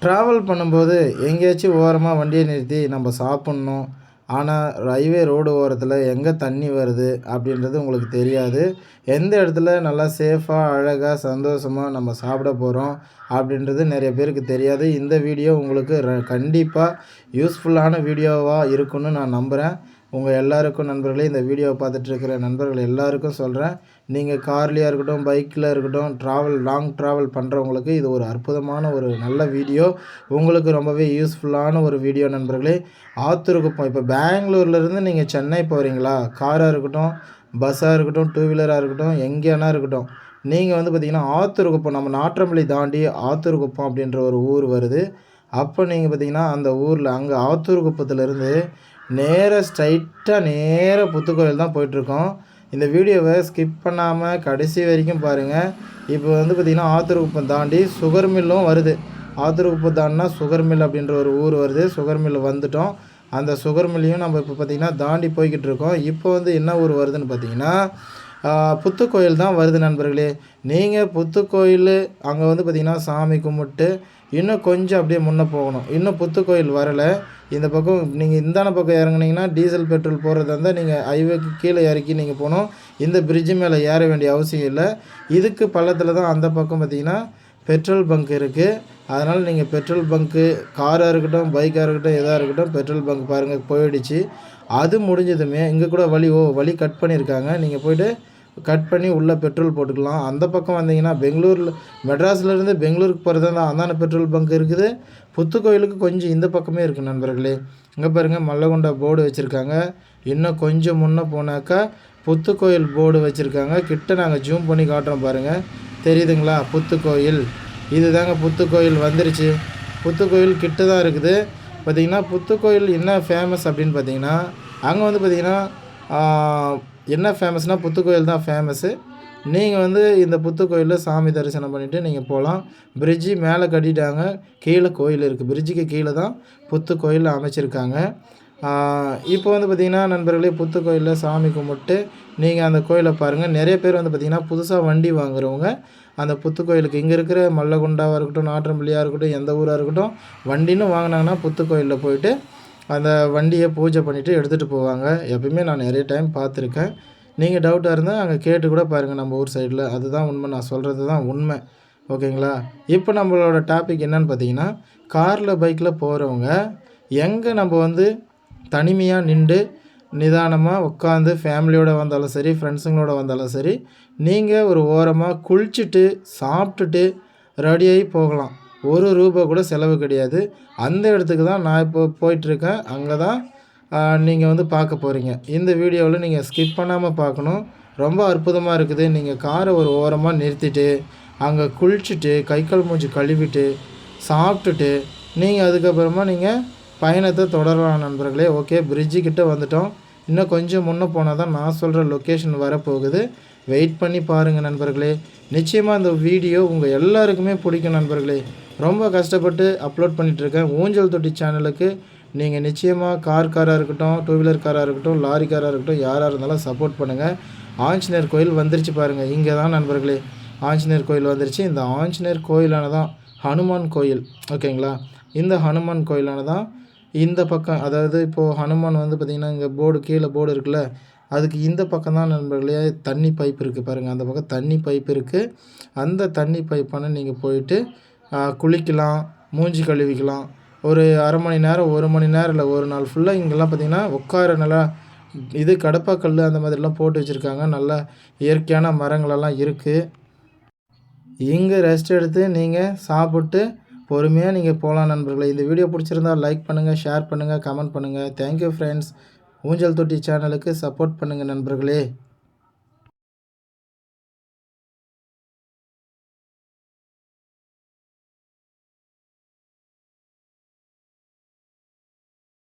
Travel பண்ணும்போது எங்கேயாச்சும் ஓரமாக வண்டியை நிறுத்தி நம்ம சாப்பிட்ணும். ஆனால் ரயில்வே ரோடு ஓரத்தில் எங்கே தண்ணி வருது அப்படின்றது உங்களுக்கு தெரியாது. எந்த இடத்துல நல்லா சேஃபாக அழகாக சந்தோஷமாக நம்ம சாப்பிட போகிறோம் அப்படின்றது நிறைய பேருக்கு தெரியாது. இந்த வீடியோ உங்களுக்கு கண்டிப்பாக யூஸ்ஃபுல்லான வீடியோவாக இருக்குன்னு நான் நம்புகிறேன். உங்கள் எல்லாருக்கும் நண்பர்களே, இந்த வீடியோவை பார்த்துட்ருக்கிற நண்பர்கள் எல்லாருக்கும் சொல்கிறேன், நீங்கள் கார்லேயா இருக்கட்டும், பைக்கில் இருக்கட்டும், லாங் ட்ராவல் பண்ணுறவங்களுக்கு இது ஒரு அற்புதமான ஒரு நல்ல வீடியோ. உங்களுக்கு ரொம்பவே யூஸ்ஃபுல்லான ஒரு வீடியோ நண்பர்களே. ஆத்தூருக்குப்பம் இப்போ பெங்களூர்லேருந்து நீங்கள் சென்னை போகிறீங்களா, காராக இருக்கட்டும், பஸ்ஸாக இருக்கட்டும், டூ வீலராக இருக்கட்டும், எங்கேனா இருக்கட்டும், நீங்கள் வந்து பார்த்திங்கன்னா ஆத்தூருக்குப்பம், நம்ம நாற்றம்பள்ளி தாண்டி ஆத்தூருக்குப்பம் அப்படின்ற ஒரு ஊர் வருது. அப்போ நீங்கள் பார்த்திங்கன்னா அந்த ஊரில் அங்கே ஆத்தூருக்குப்பத்துலேருந்து நேராக புத்துக்கோயில் தான் போயிட்டுருக்கோம். இந்த வீடியோவை ஸ்கிப் பண்ணாமல் கடைசி வரைக்கும் பாருங்கள். இப்போ வந்து பார்த்திங்கன்னா ஆத்தூருக்குப்பம் தாண்டி சுகர் மில்லும் வருது. ஆத்தூருக்குப்பம் தாண்டினா சுகர் மில் அப்படின்ற ஒரு ஊர் வருது. சுகர் மில் வந்துட்டோம். அந்த சுகர் மில்லையும் நம்ம இப்போ பார்த்திங்கன்னா தாண்டி போய்கிட்டு இருக்கோம். இப்போ வந்து என்ன ஊர் வருதுன்னு பார்த்திங்கன்னா புத்துக்கோயில் தான் வருது நண்பர்களே. நீங்கள் புத்துக்கோயில் அங்கே வந்து பார்த்திங்கன்னா சாமி கும்பிட்டு இன்னும் கொஞ்சம் அப்படியே முன்னே போகணும். இன்னும் புத்துக்கோயில் வரலை. இந்த பக்கம் நீங்கள் இந்தான பக்கம் இறங்குனீங்கன்னா டீசல் பெட்ரோல் போடுறதா இருந்தால் நீங்கள் ஹைவேக்கு கீழே இறக்கி நீங்கள் போகணும். இந்த பிரிட்ஜு மேலே ஏற வேண்டிய அவசியம் இல்லை. இதுக்கு பள்ளத்தில் தான் அந்த பக்கம் பார்த்திங்கன்னா பெட்ரோல் பங்க் இருக்குது. அதனால் நீங்கள் பெட்ரோல் பங்க்கு காராக இருக்கட்டும், பைக்காக இருக்கட்டும், எதாக இருக்கட்டும், பெட்ரோல் பங்க் பாருங்கள் போயிடுச்சு. அது முடிஞ்சதுமே இங்கே கூட வழி கட் பண்ணியிருக்காங்க. நீங்கள் போய்ட்டு கட் பண்ணி உள்ளே பெட்ரோல் போட்டுக்கலாம். அந்த பக்கம் வந்தீங்கன்னா மெட்ராஸ்லேருந்து பெங்களூருக்கு போகிறது தான் அந்தான பெட்ரோல் பங்க் இருக்குது. புத்துக்கோயிலுக்கு கொஞ்சம் இந்த பக்கமே இருக்குது நண்பர்களே. இங்கே பாருங்கள் மல்லகுண்டா போர்டு வச்சுருக்காங்க. இன்னும் கொஞ்சம் முன்னே போனாக்கா புத்துக்கோயில் போர்டு வச்சுருக்காங்க. கிட்ட நாங்கள் ஜூம் பண்ணி காட்டுறோம் பாருங்கள், தெரியுதுங்களா? புத்துக்கோயில் இது தாங்க புத்துக்கோயில் வந்துருச்சு. புத்துக்கோயில் கிட்ட தான் இருக்குது. பார்த்திங்கன்னா புத்துக்கோயில் என்ன ஃபேமஸ் அப்படின்னு பார்த்திங்கன்னா, அங்கே வந்து பார்த்திங்கன்னா என்ன ஃபேமஸ்னால் புத்துக்கோயில் தான் ஃபேமஸ்ஸு. நீங்கள் வந்து இந்த புத்துக்கோயிலில் சாமி தரிசனம் பண்ணிவிட்டு நீங்கள் போகலாம். பிரிட்ஜு மேலே கட்டிட்டாங்க, கீழே கோயில் இருக்குது. பிரிட்ஜுக்கு கீழே தான் புத்துக்கோயில் அமைச்சிருக்காங்க. இப்போ வந்து பார்த்திங்கன்னா நண்பர்களே, புத்துக்கோயிலில் சாமி கும்பிட்டு நீங்கள் அந்த கோயிலை பாருங்கள். நிறைய பேர் வந்து பார்த்திங்கன்னா புதுசாக வண்டி வாங்குறவங்க அந்த புத்துக்கோயிலுக்கு இங்கே இருக்கிற மல்லகுண்டாவாக இருக்கட்டும், நாற்றம்பள்ளியாக இருக்கட்டும், எந்த ஊராக இருக்கட்டும், வண்டின்னு வாங்கினாங்கன்னா புத்துக்கோயிலில் போயிட்டு அந்த வண்டியை பூஜை பண்ணிவிட்டு எடுத்துகிட்டு போவாங்க. எப்பயுமே நான் நிறைய டைம் பார்த்துருக்கேன். நீங்கள் டவுட்டாக இருந்தால் அங்கே கேட்டு கூட பாருங்கள் நம்ம ஊர் சைடில். அதுதான் உண்மை, நான் சொல்கிறது தான் உண்மை. ஓகேங்களா? இப்போ நம்மளோட டாபிக் என்னன்னு பார்த்தீங்கன்னா, காரில் பைக்கில் போகிறவங்க எங்கே நம்ம வந்து தனிமையாக நின்று நிதானமாக உட்காந்து ஃபேமிலியோடு வந்தாலும் சரி, ஃப்ரெண்ட்ஸுங்களோட வந்தாலும் சரி, நீங்கள் ஒரு ஓரமாக குளிச்சுட்டு சாப்பிட்டுட்டு ரெடியாகி போகலாம். ₹1 கூட செலவு கிடையாது. அந்த இடத்துக்கு தான் நான் இப்போ போயிட்டுருக்கேன். அங்கே தான் நீங்கள் வந்து பார்க்க போகிறீங்க. இந்த வீடியோவில் நீங்கள் ஸ்கிப் பண்ணாமல் பார்க்கணும். ரொம்ப அற்புதமாக இருக்குது. நீங்கள் காரை ஒரு ஓரமாக நிறுத்திட்டு அங்கே குளிச்சுட்டு கை கால் மூஞ்சி கழுவிட்டு சாப்பிட்டுட்டு நீங்கள் அதுக்கப்புறமா நீங்கள் பயணத்தை தொடரலாம் நண்பர்களே. ஓகே, பிரிட்ஜு கிட்டே வந்துட்டோம். இன்னும் கொஞ்சம் முன்னே போனால் தான் நான் சொல்கிற லொக்கேஷன் வரப்போகுது. வெயிட் பண்ணி பாருங்கள் நண்பர்களே. நிச்சயமாக இந்த வீடியோ உங்கள் எல்லாருக்குமே பிடிக்கும் நண்பர்களே. ரொம்ப கஷ்டப்பட்டு அப்லோட் பண்ணிகிட்ருக்கேன். ஊஞ்சல் தொட்டி சேனலுக்கு நீங்கள் நிச்சயமாக காராக இருக்கட்டும், டூ வீலர் காராக இருக்கட்டும், லாரி காராக இருக்கட்டும், யாராக இருந்தாலும் சப்போர்ட் பண்ணுங்கள். ஆஞ்சநேயர் கோயில் வந்துருச்சு பாருங்கள். இங்கே தான் நண்பர்களே ஆஞ்சநேயர் கோயில் வந்துருச்சு. இந்த ஆஞ்சநேயர் கோயிலான தான் ஹனுமான் கோயில். ஓகேங்களா? இந்த ஹனுமான் கோயிலான தான் இந்த பக்கம், அதாவது இப்போது ஹனுமான் வந்து பார்த்திங்கன்னா இங்கே கீழே போர்டு இருக்குல்ல, அதுக்கு இந்த பக்கம் தான் நண்பர்களே தண்ணி பைப் இருக்குது பாருங்கள். அந்த பக்கம் தண்ணி பைப் இருக்குது. அந்த தண்ணி பைப்பான நீங்கள் போயிட்டு குளிக்கலாம், மூஞ்சி கழுவிக்கலாம். ஒரு அரை மணி நேரம், 1 மணி நேரம் இல்லை, ஒரு நாள் ஃபுல்லாக இங்கெல்லாம் பார்த்திங்கன்னா உட்கார நல்லா கடப்பாக்கல் அந்த மாதிரிலாம் போட்டு வச்சுருக்காங்க. நல்லா இயற்கையான மரங்களெல்லாம் இருக்குது. இங்கே ரெஸ்ட் எடுத்து நீங்கள் சாப்பிட்டு பொறுமையாக நீங்கள் போகலாம் நண்பர்களே. இந்த வீடியோ பிடிச்சிருந்தால் லைக் பண்ணுங்கள், ஷேர் பண்ணுங்கள், கமெண்ட் பண்ணுங்கள். Thank you friends. ஊஞ்சல் தொட்டி சேனலுக்கு சப்போர்ட் பண்ணுங்கள் நண்பர்களே.